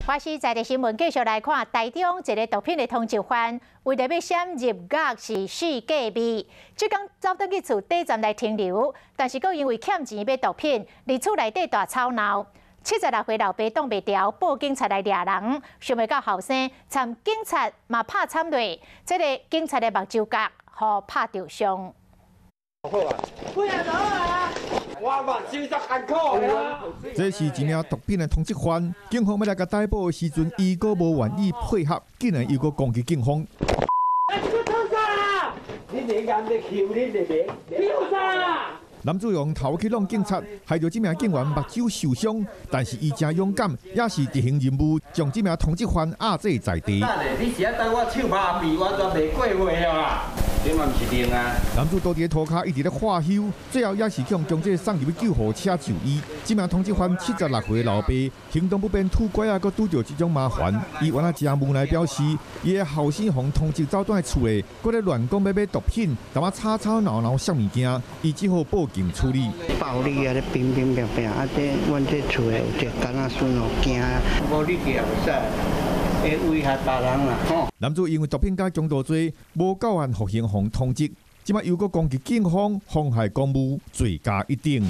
华视在地新闻继续来看，台中一个毒品的通缉犯，为了要闪入监是四假味，即天走倒去厝底站来停留，但是佫因为欠钱买毒品，伫厝内底大吵闹。76岁老爸挡袂牢，报警察来抓人，想袂到后生参警察嘛拍惨落，这个警察的目睭角互拍着伤。好啊，几啊dollar啊？我目睭足艰苦啊！这是一名毒品的通缉犯，警方要来甲逮捕的时阵，伊阁无愿意配合，竟然又阁攻击警方。哎，你做啥啊？你连眼在扣你的名，你做啥？男子用头去弄警察，害着这名警员目睭受伤，但是伊真勇敢，也是执行任务，将这名通缉犯压制在地。你是啊，等我手麻痹，我全袂过话啊！这嘛不是定啊！男子倒伫涂骹一直咧化休，最后也是将这送入救护车就医。这名通缉犯76岁老爸，行动不便拄拐啊，阁拄着这种麻烦，伊原来真无奈表示，伊的后生互通缉走倒来厝的，阁咧乱讲要买毒品，淡仔吵闹闹啥物件，伊只好报警处理。暴力啊，咧乒乒乓乓啊，这阮这厝的有一个囡仔孙哦，惊啊，无你去也袂使。会危害别人啦，吼！男子因为毒品加强盗罪，无够限服刑，互通缉，即摆又阁攻击警方，妨害公务，罪加一等。